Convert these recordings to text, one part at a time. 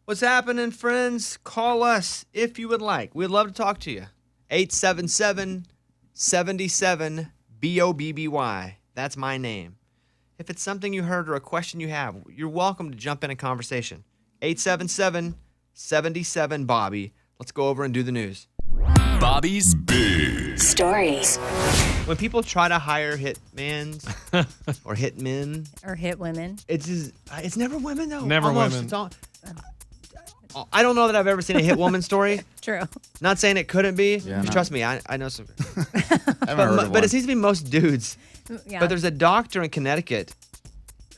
What's happening, friends? Call us if you would like. We'd love to talk to you. 877-77-BOBBY. That's my name. If it's something you heard or a question you have, you're welcome to jump in a conversation. 877-77-BOBBY. Let's go over and do the news. Bobby's Big Stories. When people try to hire hitmans or hitmen, Or hit women. it's never women, though. Never Almost. women. It's all, I don't know that I've ever seen a hit woman story. True. Not saying it couldn't be. Yeah, no. Trust me, I know some. I haven't heard of But it one. seems to be most dudes. Yeah. But there's a doctor in Connecticut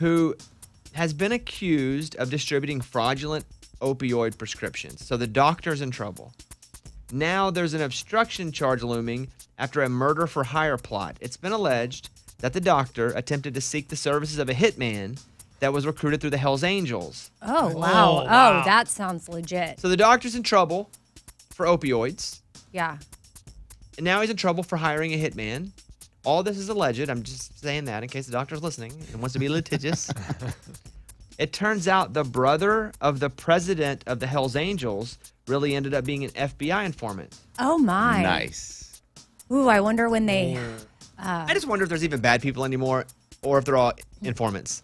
who has been accused of distributing fraudulent opioid prescriptions. So the doctor's in trouble. Now there's an obstruction charge looming after a murder for hire plot. It's been alleged that the doctor attempted to seek the services of a hitman that was recruited through the Hells Angels. Oh, wow. Oh, wow. Oh, that sounds legit. So the doctor's in trouble for opioids, Yeah. and now he's in trouble for hiring a hitman. All this is alleged. I'm just saying that in case the doctor's listening and wants to be litigious. It turns out the brother of the president of the Hells Angels really ended up being an FBI informant. Oh, my. Nice. Ooh, I wonder when they... I just wonder if there's even bad people anymore or if they're all informants.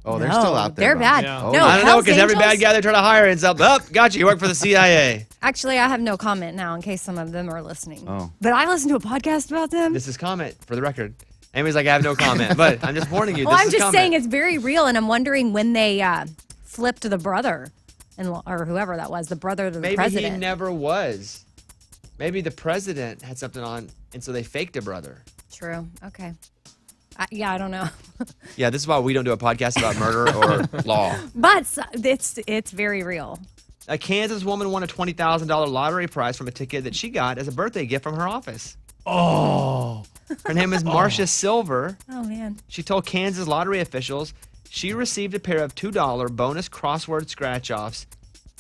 Oh, they're No, still out there. They're bro. bad. Yeah. Oh, No, yeah. I don't know, Hells because every Angels- bad guy they try to hire ends up, gotcha, you work for the CIA. Actually, I have no comment now in case some of them are listening. Oh. But I listened to a podcast about them. This is comment, for the record. Amy's like, I have no comment, but I'm just warning you. Well, this I'm is just comment. saying it's very real, and I'm wondering when they flipped the brother, or whoever that was, the brother of the Maybe president. he never was. Maybe the president had something on, and so they faked a brother. True. Okay. I don't know. Yeah, this is why we don't do a podcast about murder or law. But it's very real. A Kansas woman won a $20,000 lottery prize from a ticket that she got as a birthday gift from her office. Oh. Her name is Marcia Silver. Oh, man. She told Kansas lottery officials she received a pair of $2 bonus crossword scratch-offs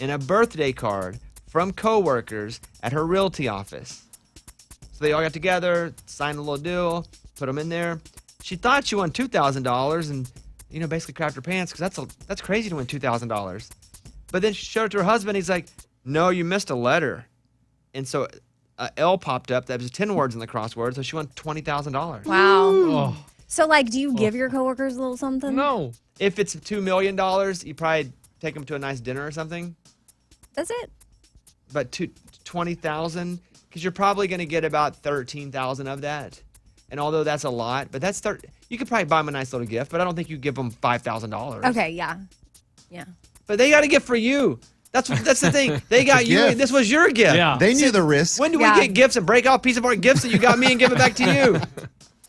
and a birthday card from coworkers at her realty office. So they all got together, signed a little deal, put them in there. She thought she won $2,000 and, basically crapped her pants because that's crazy to win $2,000. But then she showed it to her husband. He's like, no, you missed a letter. And so L popped up. That was 10 words in the crossword. So she won $20,000. Wow. Oh. So, do you give your coworkers a little something? No. If it's $2 million, you probably take them to a nice dinner or something. That's it. But $20,000, because you're probably going to get about $13,000 of that. And although that's a lot, but you could probably buy them a nice little gift, but I don't think you give them $5,000. Okay, yeah. Yeah. But they got a gift for you. That's the thing. They got you. gift. This was your gift. Yeah. They knew the risk. When do Yeah. we get gifts and break off piece of our gifts that you got me and give it back to you?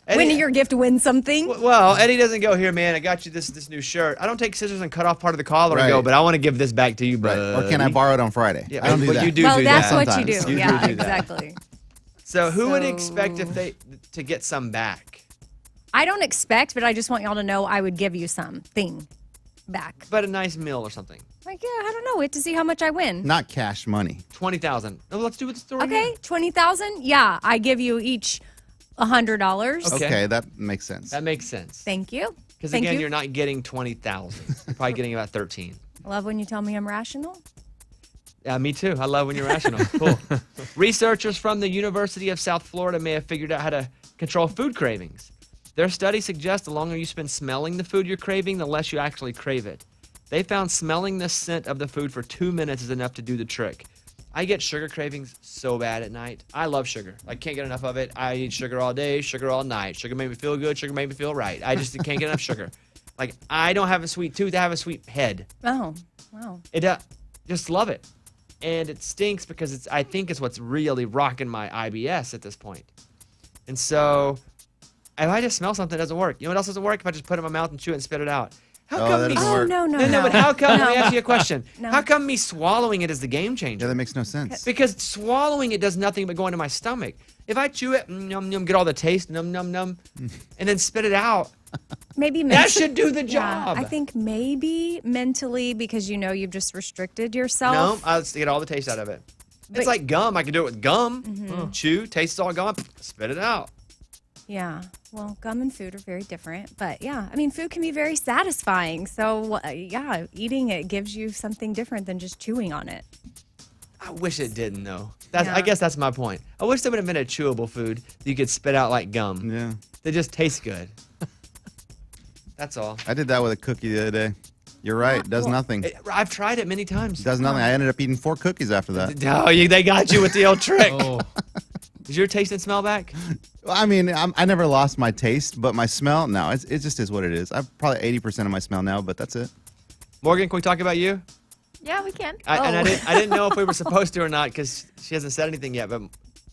When Eddie, your gift wins something? well, Eddie doesn't go, here, man, I got you this new shirt. I don't take scissors and cut off part of the collar and go, Right. but I want to give this back to you, Right. bro. Or can I borrow it on Friday? Yeah, I don't do but that. you do well, do that's that. what you do. Sometimes. You Yeah, do that. exactly. So who would So- expect if to get some back? I don't expect, but I just want y'all to know I would give you something back. But a nice meal or something. Like, yeah, I don't know. Wait to see how much I win. Not cash money. 20,000. Oh, let's do it with the story. Okay, 20,000. Yeah, I give you each $100. Okay. Okay, that makes sense. That makes sense. Thank you. Because Thank again, you. you're not getting 20,000. You're probably getting about 13. I love when you tell me I'm rational. Yeah, me too. I love when you're rational. Cool. Researchers from the University of South Florida may have figured out how to control food cravings. Their study suggests the longer you spend smelling the food you're craving, the less you actually crave it. They found smelling the scent of the food for 2 minutes is enough to do the trick. I get sugar cravings so bad at night. I love sugar. I can't get enough of it. I eat sugar all day, sugar all night. Sugar made me feel good. Sugar made me feel right. I just can't get enough sugar. Like, I don't have a sweet tooth. I have a sweet head. Oh, wow. Just love it. And it stinks because I think it's what's really rocking my IBS at this point. And so if I just smell something, it doesn't work. You know what else doesn't work? If I just put it in my mouth and chew it and spit it out. How come that me? doesn't Oh, work. no. No, but how come? Let me No. ask you a question. No. How come me swallowing it is the game changer? Yeah, that makes no sense. Because swallowing it does nothing but go into my stomach. If I chew it, num num, get all the taste, num num num, and then spit it out, Maybe that should do the Yeah, job. I think maybe mentally because you've just restricted yourself. No, I'll just get all the taste out of it. But- It's like gum. I can do it with gum. Chew, taste all gum, spit it out. Yeah. Well, gum and food are very different. But yeah, I mean, food can be very satisfying. So yeah, eating it gives you something different than just chewing on it. I wish it didn't, though. Yeah. I guess that's my point. I wish there would have been a chewable food that you could spit out like gum. Yeah. That just tastes good. That's all. I did that with a cookie the other day. You're right. It does nothing. I've tried it many times. It does nothing. I ended up eating 4 cookies after that. Oh, they got you with the old trick. Oh. Is your taste and smell back? Well, I mean, I never lost my taste, but my smell, no, it just is what it is. I've probably 80% of my smell now, but that's it. Morgan, can we talk about you? Yeah, we can. And I didn't know if we were supposed to or not because she hasn't said anything yet, but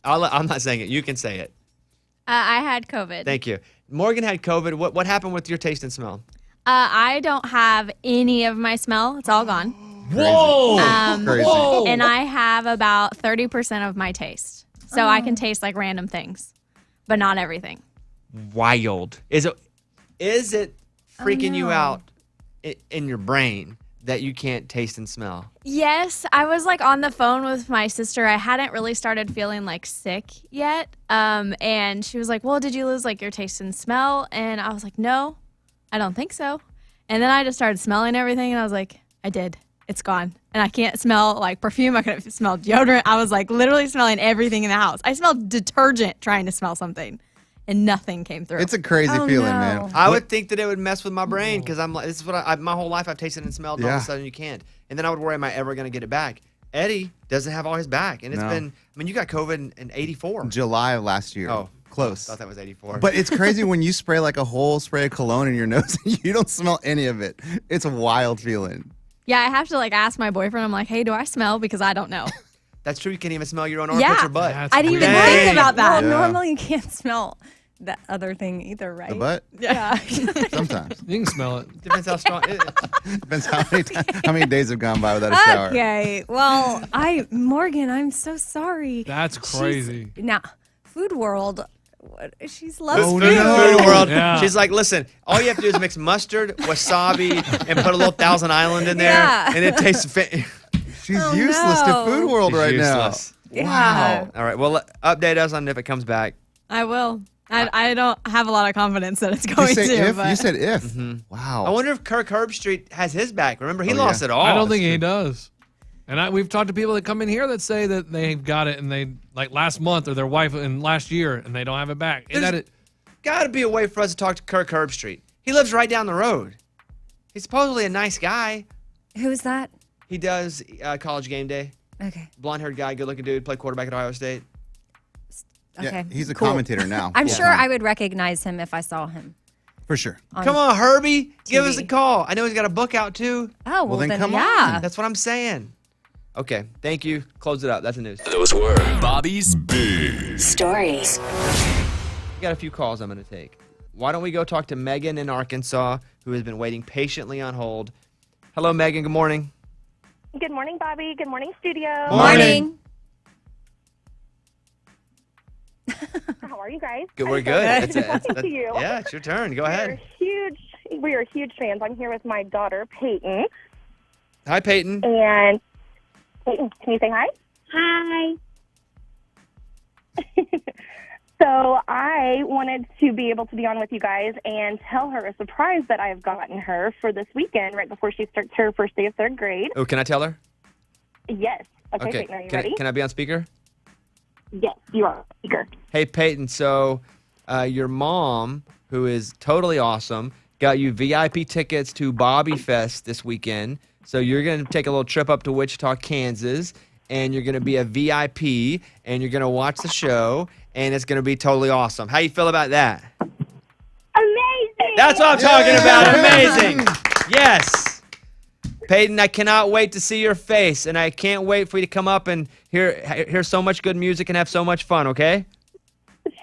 I'm not saying it. You can say it. I had COVID. Thank you. Morgan had COVID. What happened with your taste and smell? I don't have any of my smell. It's all gone. Whoa! Crazy. Whoa! And I have about 30% of my taste. So I can taste like random things, but not everything. Wild. Is it freaking you no. out in your brain that you can't taste and smell? Yes, I was like on the phone with my sister. I hadn't really started feeling like sick yet. And she was like, well, did you lose like your taste and smell? And I was like, no, I don't think so. And then I just started smelling everything and I was like, I did. It's gone. And I can't smell like perfume. I couldn't smell deodorant. I was like literally smelling everything in the house. I smelled detergent trying to smell something and nothing came through. It's a crazy Oh, feeling, no. man. I would think that it would mess with my brain because I'm like, this is what my whole life I've tasted and smelled, and all of Yeah. a sudden you can't. And then I would worry, am I ever going to get it back? Eddie doesn't have all his back. And it's No. been, I mean, you got COVID in 84. July of last year. Oh, Close. I thought that was 84. But it's crazy when you spray like a whole spray of cologne in your nose and you don't smell any of it. It's a wild feeling. Yeah, I have to like ask my boyfriend. I'm like, hey, do I smell? Because I don't know. That's true. You can't even smell your own armpits Yeah. or butt. That's I didn't even weird. think about that. Well, Yeah. normally you can't smell that other thing either, right? The butt? Yeah. Sometimes. You can smell it. Depends how strong. Depends how many days have gone by without a shower. Okay. Well, Morgan, I'm so sorry. That's crazy. Now, Food World, she's loves Oh, food. no. Food World. Yeah. She's like, listen, all you have to do is mix mustard, wasabi, and put a little Thousand Island in there, Yeah. and it tastes She's Oh, useless no. to Food World right useless. now. Yeah. All right, well, update us on if it comes back. I will. I don't have a lot of confidence that it's You going said to. if? But You said if. I Wow. wonder if Kirk Herbstreit has his back. Remember, he Oh, lost yeah. it all. I don't think he does. And we've talked to people that come in here that say that they've got it and they like last month or their wife in last year and they don't have it back. And There's got to be a way for us to talk to Kirk Herbstreit. He lives right down the road. He's supposedly a nice guy. Who's that? He does College Game Day. Okay. Blonde-haired guy, good-looking dude, played quarterback at Ohio State. Okay. Yeah, he's a Cool. commentator now. I'm full sure time. I would recognize him if I saw him. For sure. Come on, Herbie. Give us a TV. call. I know he's got a book out, too. Oh, well, then then come yeah. on. That's what I'm saying. Okay, thank you. Close it up. That's the news. Those were Bobby's Big Stories. We got a few calls I'm going to take. Why don't we go talk to Megan in Arkansas, who has been waiting patiently on hold. Hello, Megan. Good morning. Good morning, Bobby. Good morning, studio. Morning. How are you guys? Good. We're good. Good to you. Yeah, it's your turn. Go We ahead. are huge fans. I'm here with my daughter, Peyton. Hi, Peyton. And Peyton, can you say hi? Hi. So I wanted to be able to be on with you guys and tell her a surprise that I've gotten her for this weekend, right before she starts her first day of third grade. Oh, can I tell her? Yes. Okay, Peyton, are you Can, ready? can I be on speaker? Yes, you are. Speaker. Hey, Peyton. So your mom, who is totally awesome, got you VIP tickets to Bobby Fest this weekend. So you're going to take a little trip up to Wichita, Kansas, and you're going to be a VIP, and you're going to watch the show, and it's going to be totally awesome. How you feel about that? Amazing. That's what I'm talking about. Amazing. Yes. Peyton, I cannot wait to see your face, and I can't wait for you to come up and hear so much good music and have so much fun, okay?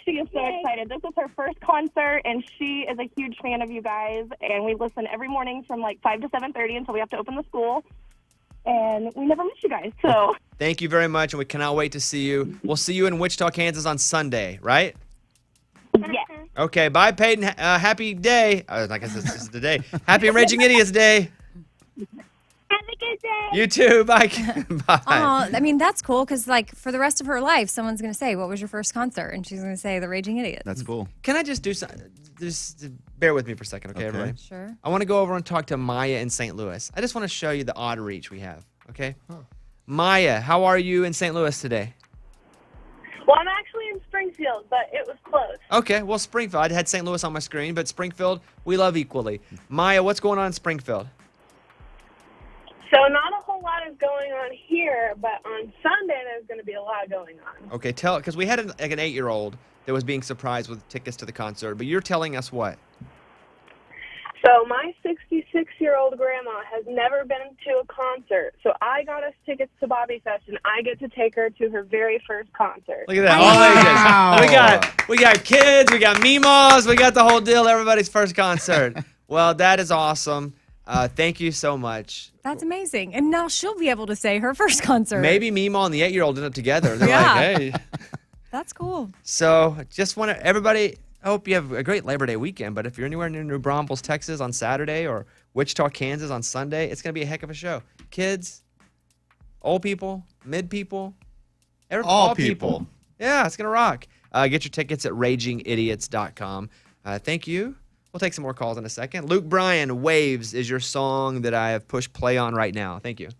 She is so excited. This is her first concert, and she is a huge fan of you guys. And we listen every morning from like 5 to 7:30 until we have to open the school. And we never miss you guys. So Thank you very much, and we cannot wait to see you. We'll see you in Wichita, Kansas on Sunday, right? yes, Okay, bye, Peyton. Happy day. I guess this is the day. Happy Raging Idiots Day. happy good day. You too. Bye. Bye. Oh, I mean, that's cool because, like, for the rest of her life, someone's going to say, "What was your first concert?" And she's going to say, "The Raging Idiot." That's cool. Can I just do something? Just bear with me for a second, okay, everybody? Sure. I want to go over and talk to Maya in St. Louis. I just want to show you the odd reach we have, okay? Maya, how are you in St. Louis today? Well, I'm actually in Springfield, but it was close. Okay, well, Springfield. I had St. Louis on my screen, but Springfield, we love equally. Maya, what's going on in Springfield? So not a whole lot is going on here, but on Sunday there's going to be a lot going on. Okay, tell, because we had an 8-year-old that was being surprised with tickets to the concert, but you're telling us what? So my 66-year-old grandma has never been to a concert, so I got us tickets to Bobby Fest, and I get to take her to her very first concert. Look at that. All ages. We got kids, we got Mimos, we got the whole deal, everybody's first concert. Well, that is awesome. Thank you so much. That's amazing. And now she'll be able to say her first concert. Maybe Mimo and the 8-year-old end up together. They're Yeah. like, hey. That's cool. So just want to, everybody, I hope you have a great Labor Day weekend. But if you're anywhere near New Braunfels, Texas on Saturday or Wichita, Kansas on Sunday, it's going to be a heck of a show. Kids, old people, mid people, All people. Yeah, it's going to rock. Get your tickets at ragingidiots.com. Thank you. We'll take some more calls in a second. Luke Bryan, Waves is your song that I have pushed play on right now. Thank you.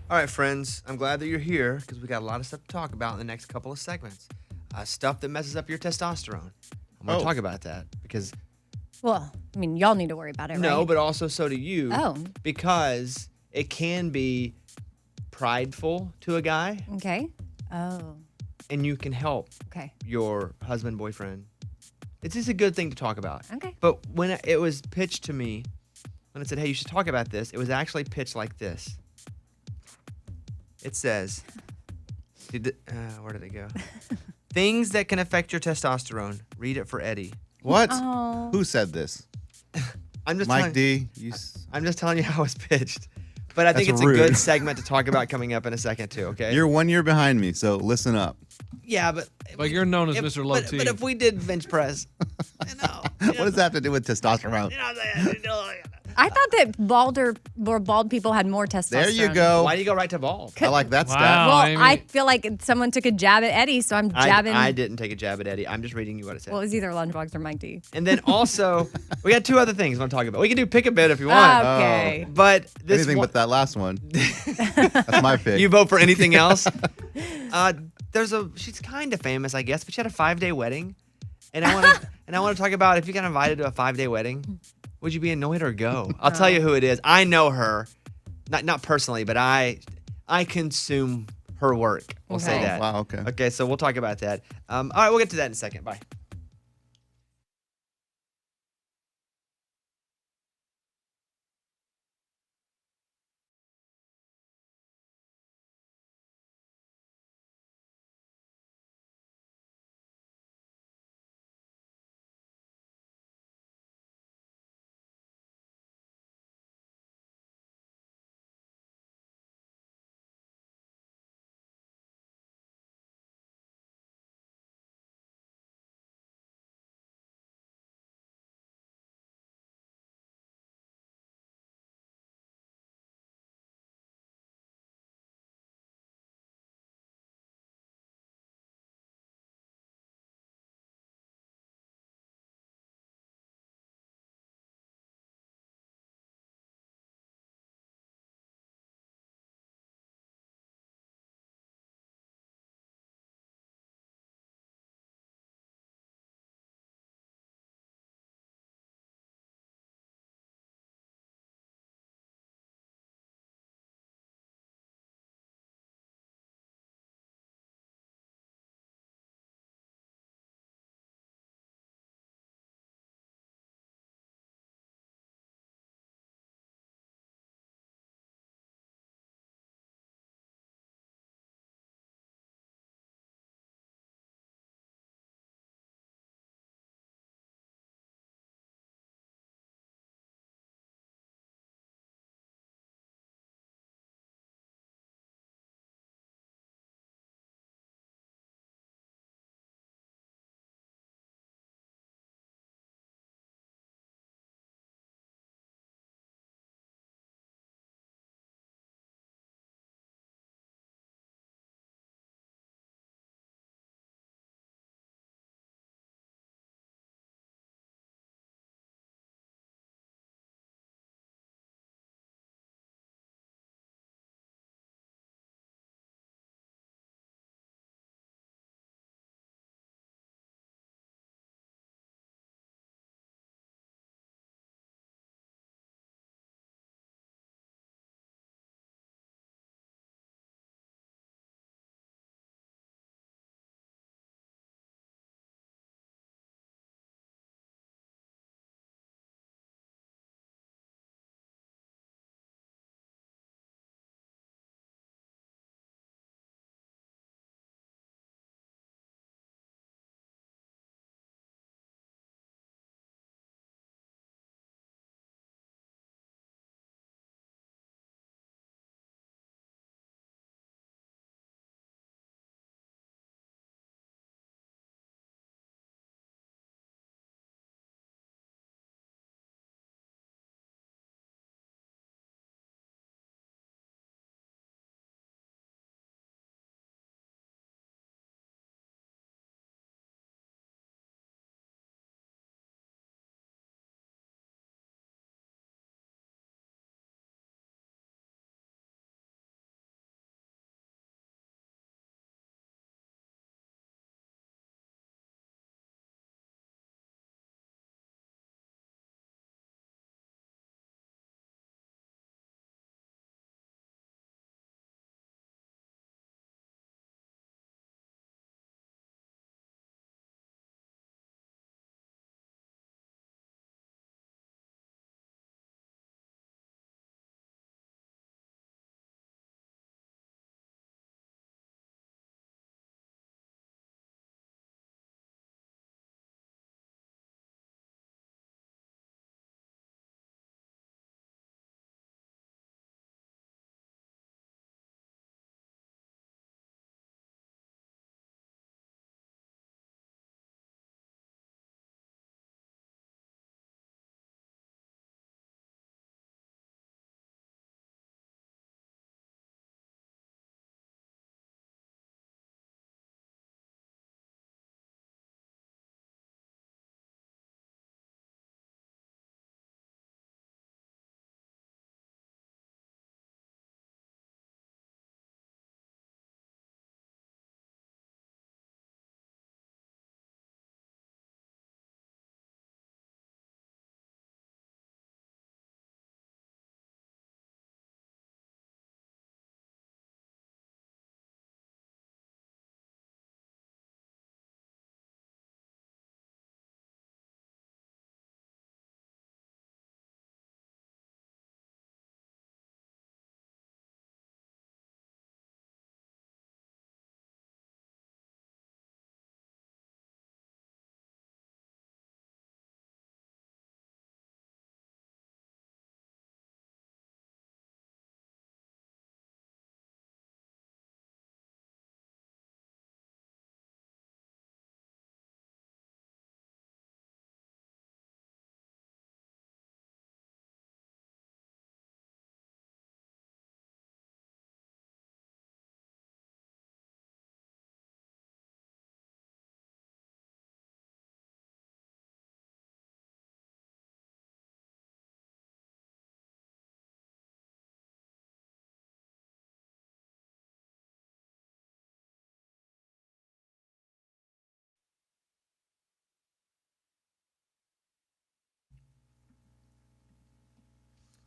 All right, friends, I'm glad that you're here because we got a lot of stuff to talk about in the next couple of segments. Stuff that messes up your testosterone. I'm going to talk about that because Well, I mean, y'all need to worry about it, right? no, but also so do you. Oh. Because it can be prideful to a guy, Okay. Oh, and you can help okay. your husband, boyfriend. It's just a good thing to talk about. Okay. But when it was pitched to me, when it said, hey, you should talk about this, it was actually pitched like this. It says, where did it go? Things that can affect your testosterone. Read it for Eddie. What? Oh. Who said this? I'm just Mike telling, D. I'm just telling you how it's pitched. But I think That's it's rude. a good segment to talk about coming up in a second, too, okay? You're 1 year behind me, so listen up. Yeah, but... But you're known as Mr. Low T. But if we did bench press, What does that have to do with testosterone? I thought that bald people had more testosterone. There you go. Why do you go right to bald? I like that stat. Wow. Well, Amy. I feel like someone took a jab at Eddie, so I'm jabbing. I didn't take a jab at Eddie. I'm just reading you what it said. Well, it was either Lunchbox or Mike D. And then also, we got two other things I'm talking about. We can do pick a bit if you want. Okay. But this Anything one, but that last one. That's my pick. you vote for anything else? She's kind of famous, I guess, but she had a 5-day wedding. And I want to talk about if you got invited to a 5-day wedding, would you be annoyed or go? I'll tell you who it is. I know her. Not personally, but I consume her work. We'll say Okay. that. Wow, okay. Okay, so we'll talk about that. All right, we'll get to that in a second. Bye.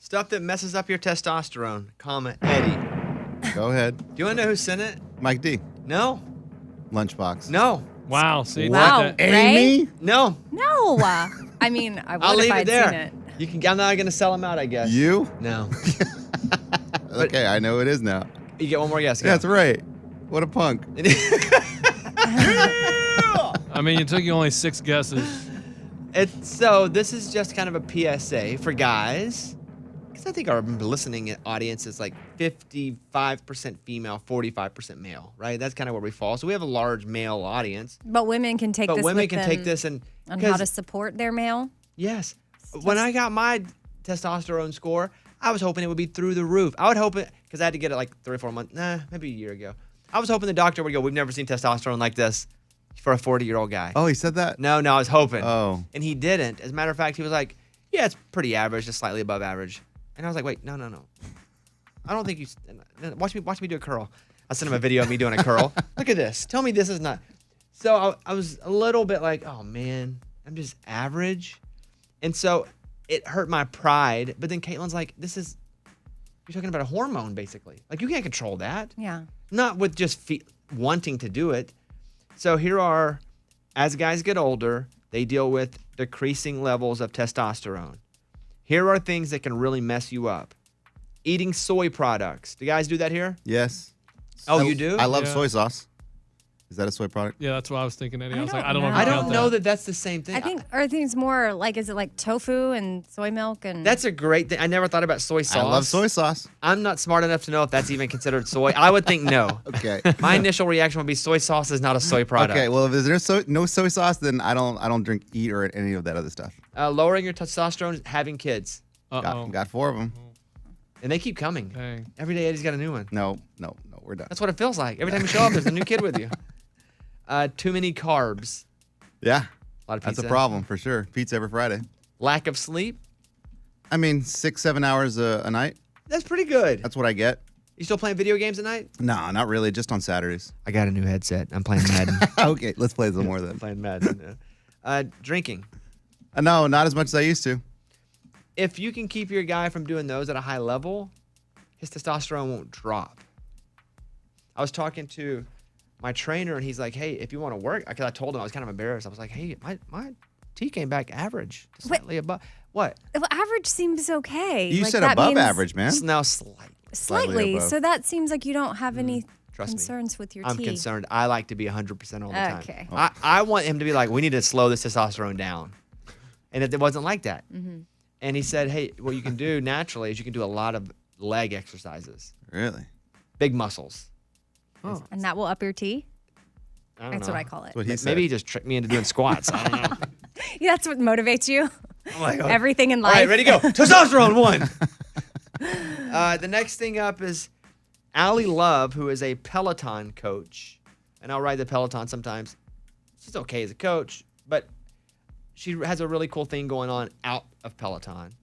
Stuff that messes up your testosterone, Eddie. Go ahead. Do you want to know who sent it? Mike D. No. Lunchbox. No. Wow. See, Wow. like that. Amy? No. No. I mean, I I'll would leave if it I'd there. seen it. You can. I'm not gonna sell them out, I guess. You? No. Okay, I know it is now. You get one more guess. Go. That's right. What a punk. I mean, it took you only 6 guesses. So this is just kind of a PSA for guys, because I think our listening audience is like 55% female, 45% male, right? That's kind of where we fall. So we have a large male audience. But women can take But this women with can them take this and on how 'cause- to support their male. Yes. When I got my testosterone score, I was hoping it would be through the roof. I would hope it, because I had to get it like 3 or 4 months, maybe a year ago. I was hoping the doctor would go, we've never seen testosterone like this for a 40-year-old guy. Oh, he said that? No, I was hoping. Oh. And he didn't. As a matter of fact, he was like, yeah, it's pretty average, just slightly above average. And I was like, wait, no. I don't think you, watch me do a curl. I sent him a video of me doing a curl. Look at this. Tell me this is not. So I was a little bit like, oh man, I'm just average. And so it hurt my pride. But then Caitlin's like, you're talking about a hormone basically. Like you can't control that. Yeah. Not with just wanting to do it. So here are, as guys get older, they deal with decreasing levels of testosterone. Here are things that can really mess you up. Eating soy products. Do guys do that here? Yes. Oh, you do? I love Yeah. soy sauce. Is that a soy product? Yeah, that's what I was thinking, Eddie. I was I like, don't I don't know. know. If I you don't count know that that's the same thing. I think, or I think it's more like, is it like tofu and soy milk and? That's a great thing. I never thought about soy sauce. I love soy sauce. I'm not smart enough to know if that's even considered soy. I would think no. Okay. My initial reaction would be soy sauce is not a soy product. Okay. Well, if there's no soy sauce, then I don't drink, eat, or any of that other stuff. Lowering your testosterone is having kids. Uh-oh. Got 4 of them. And they keep coming. Dang. Every day Eddie's got a new one. No, we're done. That's what it feels like. Every time you show up, there's a new kid with you. Too many carbs. Yeah. A lot of That's pizza. a problem for sure. Pizza every Friday. Lack of sleep. I mean, 6-7 hours a night. That's pretty good. That's what I get. You still playing video games at night? No, not really. Just on Saturdays. I got a new headset. I'm playing Madden. Okay, let's play some more then. Playing Madden. Drinking. No, not as much as I used to. If you can keep your guy from doing those at a high level, his testosterone won't drop. I was talking to my trainer, and he's like, hey, if you want to work, because I told him I was kind of embarrassed. I was like, hey, my T came back average, slightly above. What? Well, average seems okay. You Like, said that above means average, man. Now slightly. Slightly. above. So that seems like you don't have any Trust me. concerns with your I'm T. concerned. I like to be 100% all the time. Okay. I want him to be like, we need to slow this testosterone down. And it wasn't like that. Mm-hmm. And he said, hey, what you can do naturally is you can do a lot of leg exercises, Really? big muscles. And that will up your T? I don't That's know. what I call it. That's what he said. Maybe he just tricked me into doing squats. I don't know. Yeah, that's what motivates you. I'm like, oh. Everything in All life. right, ready, go. Testosterone 1. The next thing up is Allie Love, who is a Peloton coach. And I'll ride the Peloton sometimes. She's okay as a coach, but she has a really cool thing going on out of Peloton.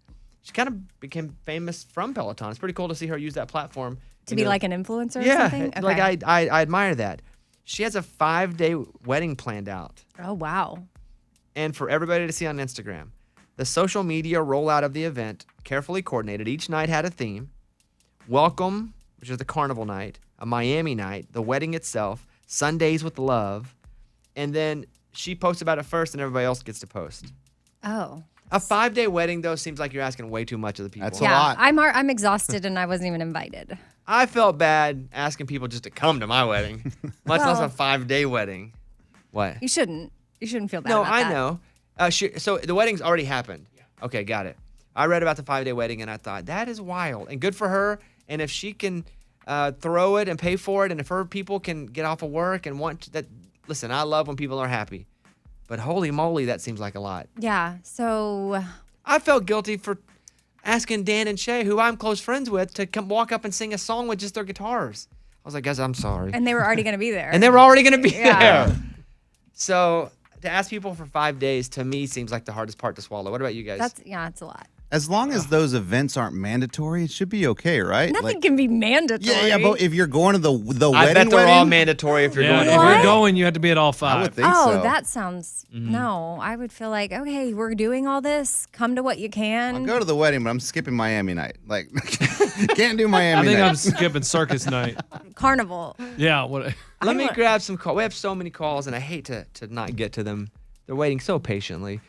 She kind of became famous from Peloton. It's pretty cool to see her use that platform. To be like an influencer or yeah, something? Okay. like I admire that. She has a 5-day wedding planned out. Oh, wow. And for everybody to see on Instagram. The social media rollout of the event, carefully coordinated, each night had a theme. Welcome, which is the carnival night, a Miami night, the wedding itself, Sundays with love, and then she posts about it first and everybody else gets to post. Oh. A 5-day wedding, though, seems like you're asking way too much of the people. That's a Yeah, lot. I'm exhausted and I wasn't even invited. I felt bad asking people just to come to my wedding, much less a 5-day wedding. What? You shouldn't. You shouldn't feel bad No, about I that. know. So the wedding's already happened. Okay, got it. I read about the 5-day wedding and I thought that is wild and good for her. And if she can throw it and pay for it, and if her people can get off of work and want to, that, listen, I love when people are happy, but holy moly, that seems like a lot. Yeah, so I felt guilty for asking Dan and Shay, who I'm close friends with, to come walk up and sing a song with just their guitars. I was like, guys, I'm sorry. and they were already going to be there. And they were already going to be Yeah. there. So to ask people for 5 days, to me, seems like the hardest part to swallow. What about you guys? That's a lot. As long as those events aren't mandatory, it should be okay, right? Nothing can be mandatory. Yeah, but if you're going to the I bet wedding, they're all mandatory if you're going. If you're going, you have to be at all 5. I would think Oh, so. that sounds no. I would feel like, okay, we're doing all this. Come to what you can. I'll go to the wedding, but I'm skipping Miami night. Like, can't do Miami I think night. I'm skipping circus night. Carnival. Yeah. What? Let me grab some calls. We have so many calls, and I hate to not get to them. They're waiting so patiently.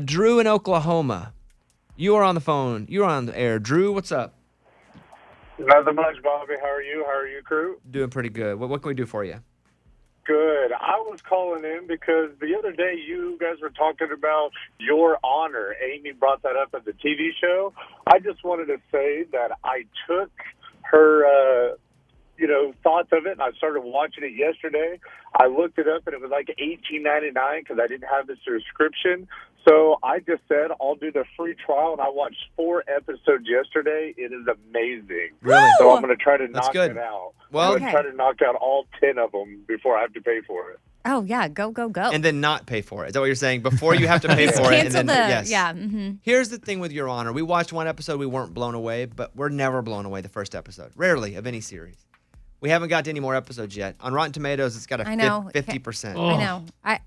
Drew in Oklahoma. You are on the phone. You are on the air. Drew, what's up? Nothing much, Bobby. How are you? How are you, crew? Doing pretty good. What can we do for you? Good. I was calling in because the other day you guys were talking about Your Honor. Amy brought that up at the TV show. I just wanted to say that I took her, thoughts of it, and I started watching it yesterday. I looked it up, and it was like $18.99 because I didn't have the subscription. So I just said I'll do the free trial, and I watched 4 episodes yesterday. It is amazing. Really? So I'm going to try to That's knock good. it out. Well- I'm going to try to knock out all 10 of them before I have to pay for it. Oh yeah, go. And then not pay for it. Is that what you're saying? Before you have to pay for it. And Cancel then, the yes. yeah. Mm-hmm. Here's the thing with Your Honor. We watched one episode. We weren't blown away, but we're never blown away the first episode. Rarely of any series. We haven't got to any more episodes yet. On Rotten Tomatoes, it's got a I know. 50%. Oh.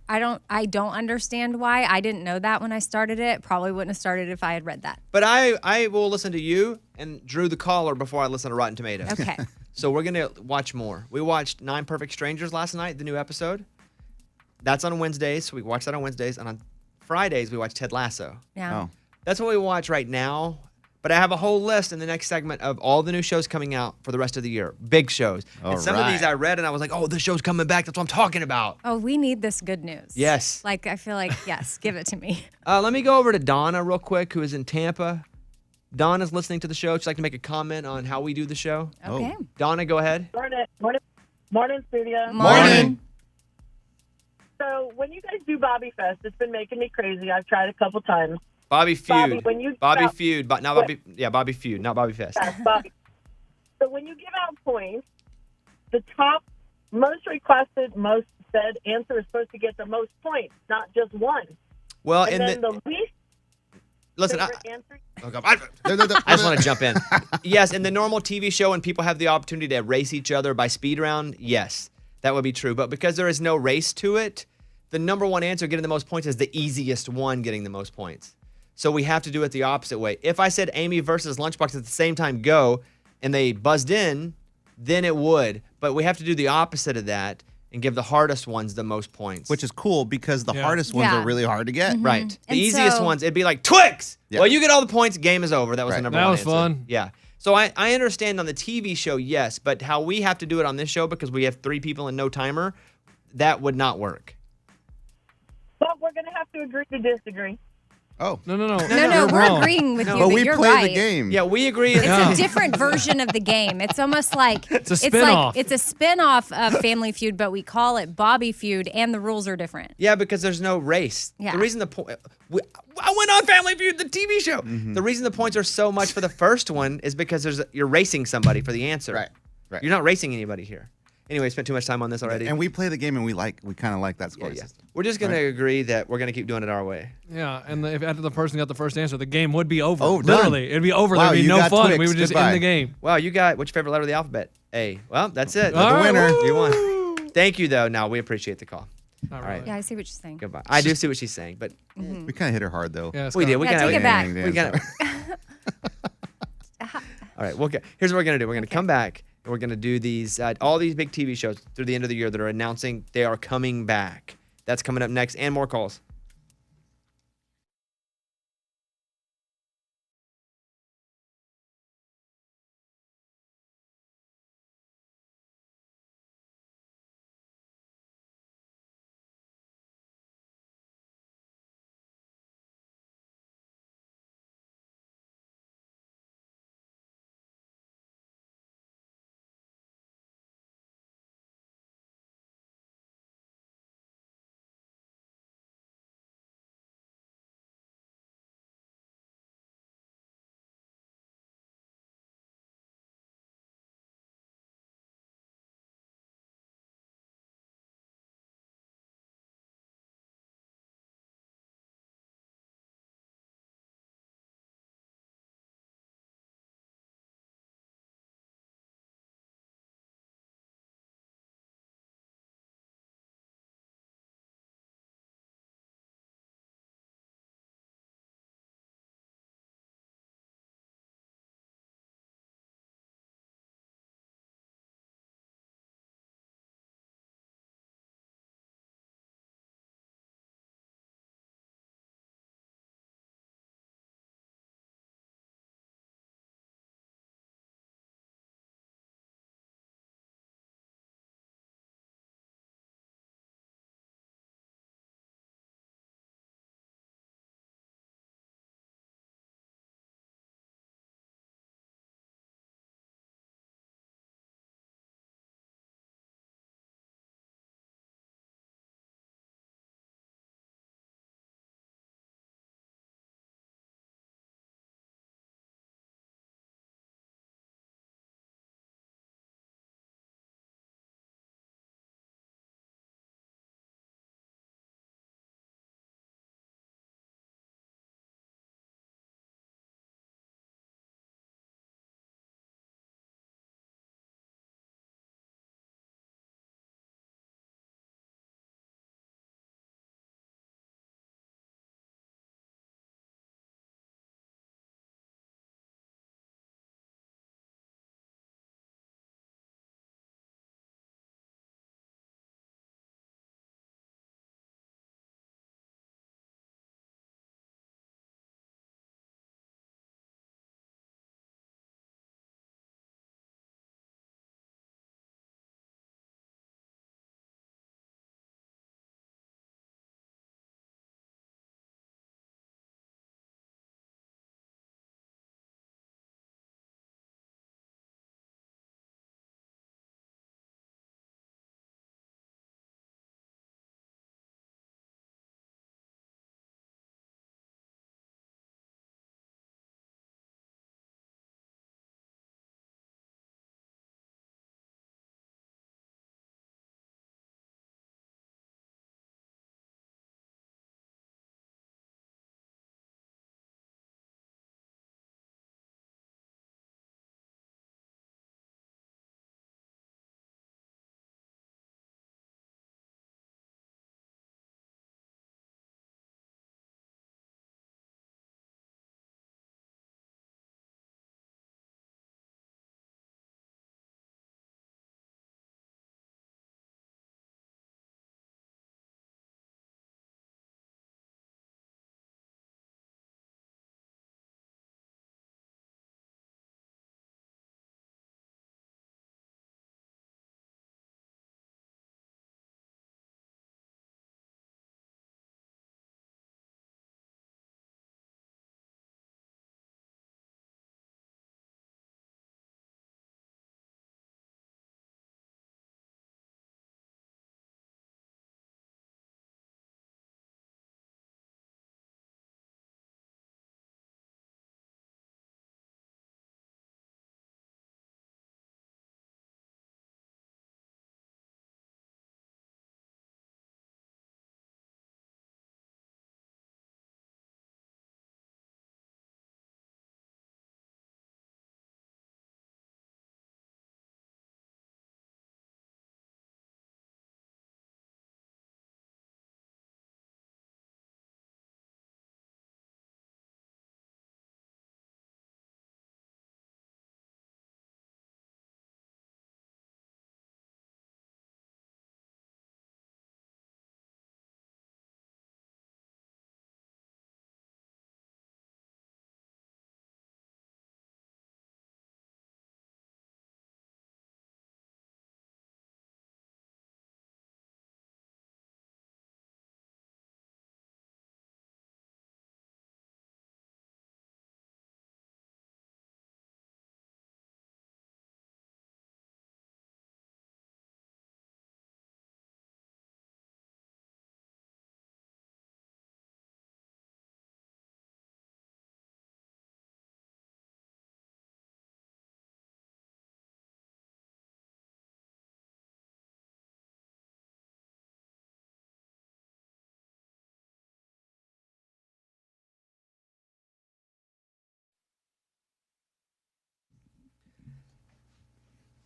I know. I don't understand why. I didn't know that when I started it. Probably wouldn't have started if I had read that. But I will listen to you and Drew the caller before I listen to Rotten Tomatoes. Okay. So we're going to watch more. We watched 9 Perfect Strangers last night, the new episode. That's on Wednesdays. So we watch that on Wednesdays. And on Fridays, we watch Ted Lasso. Yeah. Oh. That's what we watch right now. But I have a whole list in the next segment of all the new shows coming out for the rest of the year. Big shows. All and some of these right. I read and I was like, oh, this show's coming back. That's what I'm talking about. Oh, we need this good news. Yes. Like I feel like yes, give it to me. Let me go over to Donna real quick, who is in Tampa. Donna's listening to the show. She'd like to make a comment on how we do the show. Okay. Donna, go ahead. Morning, studio. Morning. So when you guys do Bobby Fest, it's been making me crazy. I've tried a couple times. Bobby Feud. Bobby, Feud. Not Bobby. Yeah, Bobby Feud, not Bobby Fest. Yes, Bobby. So when you give out points, the top most requested, most said answer is supposed to get the most points, not just one. Well, And in then the least listen, I favorite answer. oh God, I just want to jump in. Yes, in the normal TV show, when people have the opportunity to race each other by speed round, yes, that would be true. But because there is no race to it, the number one answer getting the most points is the easiest one getting the most points. So we have to do it the opposite way. If I said Amy versus Lunchbox at the same time, go, and they buzzed in, then it would. But we have to do the opposite of that and give the hardest ones the most points. Which is cool because the hardest ones Yeah. are really hard to get. right. The And easiest so- ones, it'd be like Twix. Yeah. Well, you get all the points. Game is over. That was the Right. number That one was answer. fun. Yeah. So I understand on the TV show, yes, but how we have to do it on this show because we have 3 people and no timer, that would not work. But we're going to have to agree to disagree. Oh. No. No, You're we're wrong. agreeing with you, But but we you're play right. the game. Yeah, we agree. It's Yeah. a different version of the game. It's almost like It's a spin-off. It's a spin-off of Family Feud, but we call it Bobby Feud, and the rules are different. Yeah, because there's no race. Yeah. The reason the point, I went on Family Feud, the TV show. The reason the points are so much for the first one is because you're racing somebody for the answer. Right. You're not racing anybody here. Anyway, spent too much time on this already. And we play the game and we kind of like that score yeah. system. We're just gonna agree that we're gonna keep doing it our way. Yeah, and if after the person got the first answer, the game would be over. Oh, done. Literally, it'd be over. Wow, There'd be you no got fun. Twix. We would just Goodbye. end the game. Wow, you got what's your favorite letter of the alphabet? A. Well, that's it. All right, winner. woo. You won. Thank you though. No, we appreciate the call. Not All right. really. Yeah, I see what you're saying. Goodbye. I do see what she's saying, but We kind of hit her hard though. Yeah, it's we did. kinda- We Yeah, gotta, take it back. We gotta. All right. Here's what we're gonna do. We're gonna come back and we're gonna do these all these big TV shows through the end of the year that are announcing they are coming back. That's coming up next, and more calls.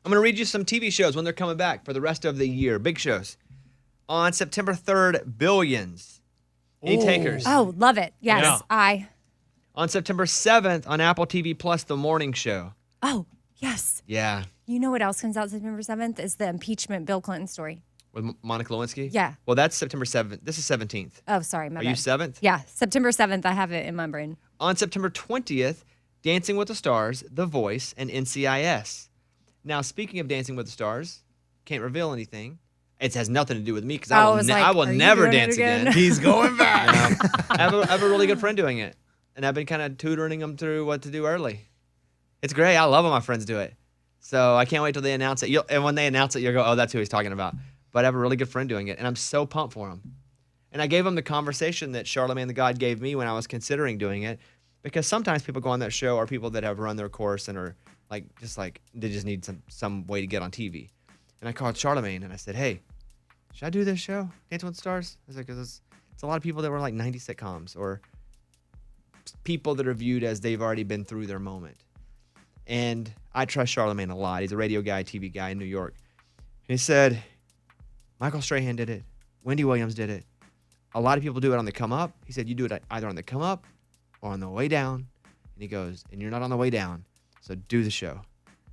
I'm going to read you some TV shows when they're coming back for the rest of the year. Big shows. On September 3rd, Billions. Any takers? Oh, love it. Yes, Yeah. On September 7th, on Apple TV Plus, The Morning Show. Oh, yes. Yeah. You know what else comes out September 7th? Is the impeachment Bill Clinton story. With Monica Lewinsky? Yeah. Well, that's September 7th. This is 17th. Oh, sorry, my Are bad. you 7th? Yeah, September 7th. I have it in my brain. On September 20th, Dancing with the Stars, The Voice, and NCIS. Now, speaking of Dancing with the Stars, can't reveal anything. It has nothing to do with me because I will never dance again. He's going back. I have a really good friend doing it, and I've been kind of tutoring him through what to do early. It's great. I love when my friends do it. So I can't wait till they announce it. And when they announce it, you'll go, oh, that's who he's talking about. But I have a really good friend doing it, and I'm so pumped for him. And I gave him the conversation that Charlamagne the God gave me when I was considering doing it, because sometimes people go on that show are people that have run their course and are they just need some way to get on TV. And I called Charlamagne and I said, hey, should I do this show, Dancing with the Stars? I was like, because it's a lot of people that were like 90 sitcoms or people that are viewed as they've already been through their moment. And I trust Charlamagne a lot. He's a radio guy, TV guy in New York. And he said, Michael Strahan did it. Wendy Williams did it. A lot of people do it on the come up. He said, you do it either on the come up or on the way down. And he goes, and you're not on the way down, so do the show.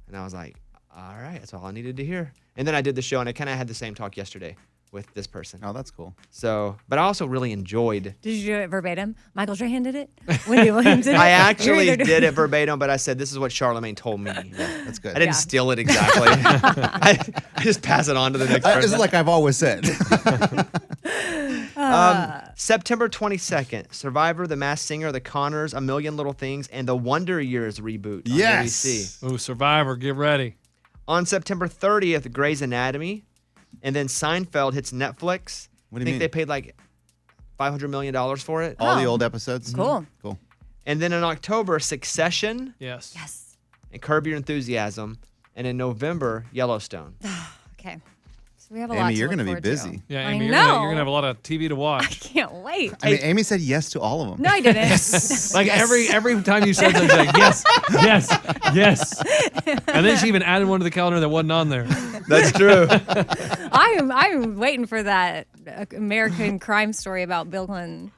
And I was like, all right, that's all I needed to hear. And then I did the show, and I kind of had the same talk yesterday with this person. Oh, that's cool. So, but I also really enjoyed. Did you do it verbatim? Michael Strahan did it? Wendy Williams did it? I actually did it verbatim, but I said, this is what Charlamagne told me. That's good. I didn't steal it exactly. I just pass it on to the next person. This is like I've always said. September 22nd, Survivor, The Masked Singer, The Connors, A Million Little Things, and The Wonder Years reboot on ABC. Ooh, Survivor, get ready. On September 30th, Grey's Anatomy, and then Seinfeld hits Netflix. What do you I think mean? they paid like $500 million for it. All the old episodes? Cool. Cool. And then in October, Succession Yes. Yes. and Curb Your Enthusiasm. And in November, Yellowstone. Okay. So we have a lot Amy, to you're look going to be forward to. busy. Yeah, I Amy, you're know. gonna have a lot of TV to I watch. can't wait. I mean, Amy said yes to all of them. No, I didn't. Like every time you said something, she's like, yes, yes, yes. And then she even added one to the calendar that wasn't on there. That's true. I'm waiting for that American crime story about Bill Clinton.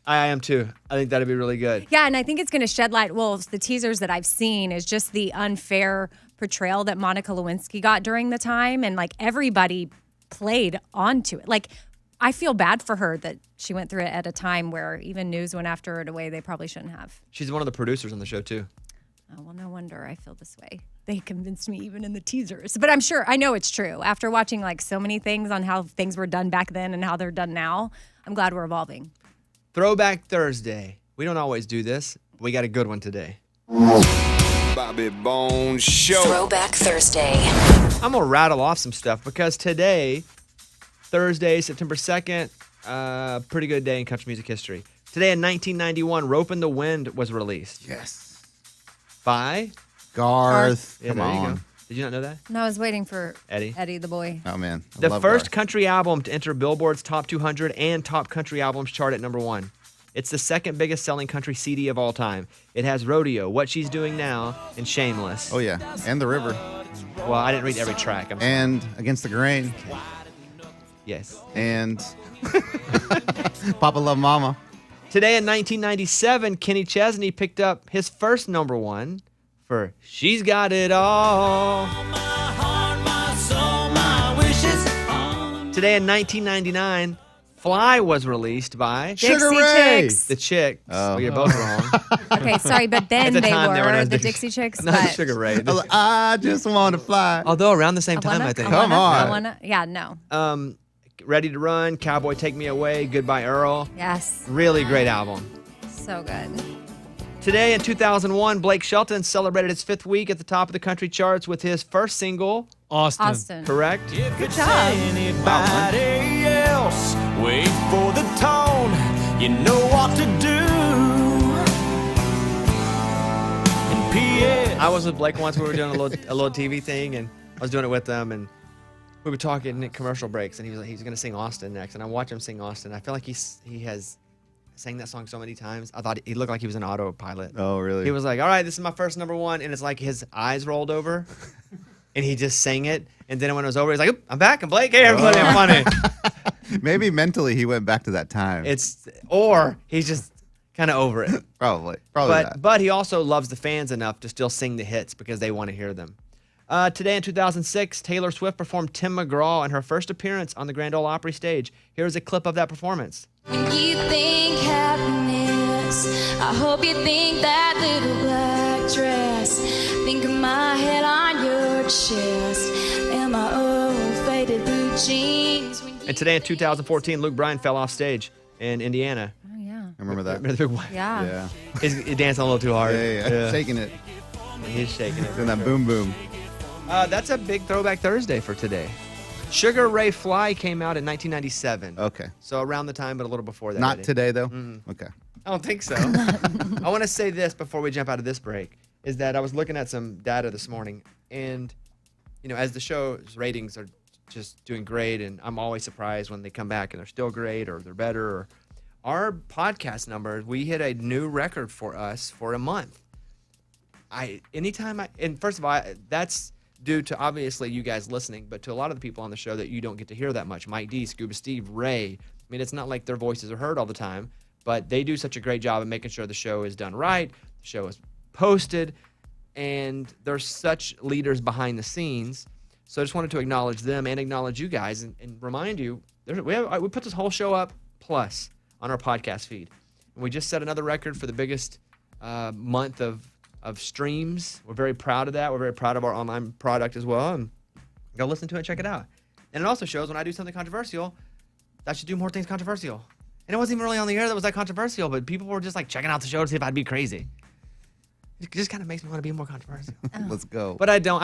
I am too. I think that'd be really good. Yeah, and I think it's going to shed light. Well, the teasers that I've seen is just the unfair portrayal that Monica Lewinsky got during the time, and like everybody played onto it. Like, I feel bad for her that she went through it at a time where even news went after her in a way they probably shouldn't have. She's one of the producers on the show too. Oh, well, no wonder I feel this way. They convinced me even in the teasers. But I'm sure, I know it's true. After watching like so many things on how things were done back then and how they're done now, I'm glad we're evolving. Throwback Thursday. We don't always do this. But we got a good one today. Bobby Bones Show. Throwback Thursday. I'm going to rattle off some stuff because today, Thursday, September 2nd, pretty good day in country music history. Today in 1991, Rope in the Wind was released. Yes. By? Garth. Yeah, Come there you on. go. Did you not know that? No, I was waiting for Eddie the boy. Oh, man. I The love first Garth. country album to enter Billboard's Top 200 and Top Country Albums chart at number 1. It's the second biggest selling country CD of all time. It has Rodeo, What She's Doing Now, and Shameless. Oh, yeah. And The River. Well, I didn't read every track. I'm sorry. And Against the Grain. Yes. And Papa Love Mama. Today in 1997, Kenny Chesney picked up his first number 1 for She's Got It All. Today in 1999, Fly was released by Sugar Dixie Ray. Chicks. the Chicks. Oh. Well, you're both wrong. Okay, sorry, but then At the they time, they were were known the as Dixie Chicks. Not but Sugar Ray. I just want to fly. Although around the same time, I think. Come on. Yeah, no. Ready to Run, Cowboy Take Me Away, Goodbye Earl. Yes. Really great album. So good. Today in 2001, Blake Shelton celebrated his 5th week at the top of the country charts with his first single, Austin. correct? Good job. Anybody else, wait for the tone. You know what to do. And I was with Blake once. We were doing a little TV thing, and I was doing it with them, and we were talking at commercial breaks, and he was like, he's going to sing Austin next, and I watched him sing Austin. I feel like he has sang that song so many times. I thought he looked like he was an autopilot. Oh, really? He was like, all right, this is my first number 1, and it's like his eyes rolled over, and he just sang it. And then when it was over, he's like, "Oop, I'm back. I'm Blake. Hey, everybody, I'm funny." Maybe mentally he went back to that time. Or he's just kind of over it. Probably that. But he also loves the fans enough to still sing the hits because they want to hear them. Today in 2006, Taylor Swift performed Tim McGraw in her first appearance on the Grand Ole Opry stage. Here's a clip of that performance. When you think happiness, I hope you think that little black dress. Think of my head on your chest and my old faded blue jeans. And today in 2014, Luke Bryan fell off stage in Indiana. Oh, yeah. I remember that. Remember the big one? Yeah. He danced a little too hard. Yeah. Shaking it. He's shaking it. Doing that boom boom. That's a big Throwback Thursday for today. Sugar Ray Fly came out in 1997. Okay. So around the time, but a little before that. Not Eddie. today, though? Mm-mm. Okay. I don't think so. I want to say this before we jump out of this break, is that I was looking at some data this morning, and, as the show's ratings are just doing great, and I'm always surprised when they come back and they're still great or they're better. Or our podcast numbers, we hit a new record for us for a month. And first of all, that's due to obviously you guys listening, but to a lot of the people on the show that you don't get to hear that much. Mike D, Scuba Steve, Ray. I mean, it's not like their voices are heard all the time, but they do such a great job of making sure the show is done right, the show is posted, and they're such leaders behind the scenes. So I just wanted to acknowledge them and acknowledge you guys and remind you, we put this whole show up plus on our podcast feed. And we just set another record for the biggest month of streams. We're very proud of that. We're very proud of our online product as well. And go listen to it and check it out. And it also shows when I do something controversial, I should do more things controversial. And it wasn't even really on the air that was that controversial, but people were just like checking out the show to see if I'd be crazy. It just kind of makes me want to be more controversial. Let's go. But I don't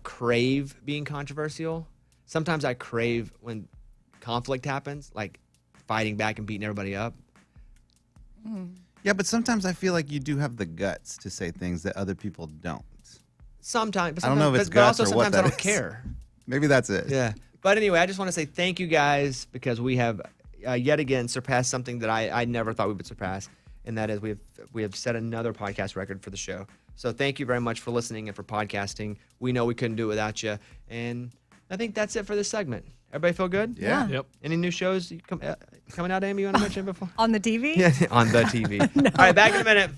crave being controversial. Sometimes I crave when conflict happens, like fighting back and beating everybody up. Yeah, but sometimes I feel like you do have the guts to say things that other people don't. Sometimes. I don't know if it's but guts also or what sometimes I that don't is. care. Maybe that's it. Yeah. But anyway, I just want to say thank you guys because we have yet again surpassed something that I never thought we would surpass, and that is we have set another podcast record for the show. So thank you very much for listening and for podcasting. We know we couldn't do it without you, and I think that's it for this segment. Everybody feel good? Yeah. Yep. Any new shows coming out, Amy, you want to mention before? On the TV? Yeah, on the TV. No. All right, back in a minute.